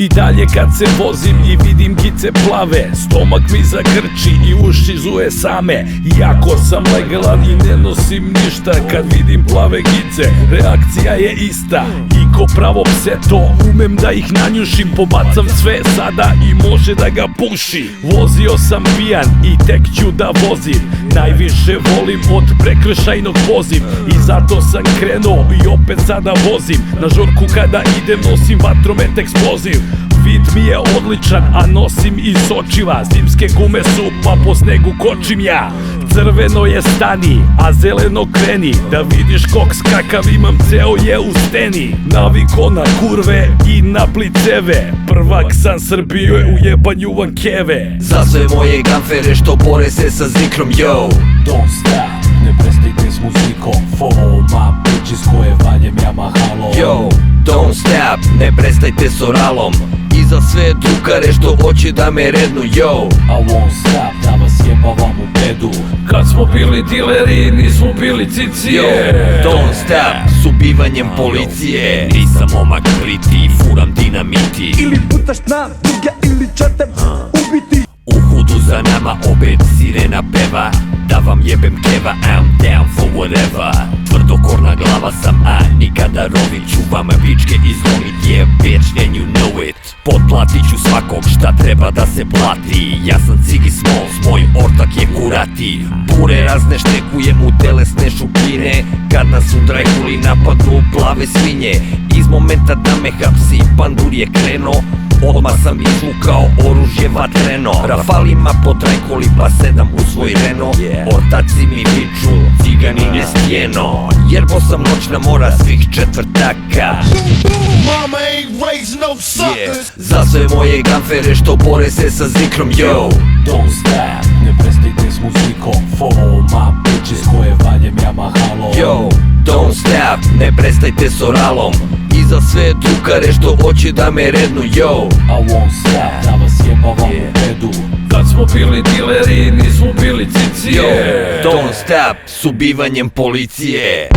I dalje kad se vozim i vidim gice plave, stomak mi zagrči i uši zuje same. Iako sam legalan i ne nosim ništa, kad vidim plave gice reakcija je ista. I ko pravo pse to umem da ih nanjušim, pobacam sve sada i može da ga puši. Vozio sam pijan i tek ću da vozim, najviše volim od prekršajnog poziv. I zato sam krenuo i opet sada vozim, na žurku kada idem nosim vatromet eksploziv. Vid mi je odličan, a nosim i sočiva, zimske gume su pa po snegu kočim ja. Crveno je stani, a zeleno kreni, da vidiš koks kakav imam, ceo je u steni. Naviko na kurve i na pliceve, prvak sam Srbije u jebanju vankeve. Za sve moje ganfere što bore se sa zikrom, yo. Don't stop, ne prestajte s muzikom, follow my bitches koje valjem ja mahalo. Yo, don't stop, ne prestajte s oralom, i za sve drugare što hoće da me rednu, yo. I won't stop, da vas jebavam u bedu. Kad smo bili dileri, nismo bili cicije. Yo, don't stop, s ubivanjem policije. Nisam momak priti, furam dinamiti. Ili putaš na druge ili će te ubiti. U hudu za nama opet sirena peva, da vam jebem keva, I'm down for whatever. Tvrdokorna glava sam, a nikada rovit ću vama pičke izlomit, yeah bitch and you know it. Potplatit ću svakog šta treba da se plati, ja sam Cigi Smalls, moj ortak je Kurati. Bure razne štekujem u telesne šupljine, kad nas u Drajkuli napadnu plave svinje. Iz momenta da me hapsi pandur je krenuo, odmah sam izvukao oružje vatreno. Rafalima po Drajkuli pa sedam u svoj Renault. Ortaci mi viču, ciganine stijeno, jerbo sam noćna mora svih četvrtaka. Mama ain't raised no suckers. Za sve moje ganfere što bore se sa zikrom, yo. Don't stop, ne prestajte s muzikom, follow my bitches koje valjem ja mahalo. Yo, don't stop, ne prestajte s oralom, i za sve drugare što hoće da me rednu, yo. I won't stop, da vas jebavam u bedu. Kad smo bili dileri, nismo bili cicije. Yo, don't stop, s ubivanjem policije.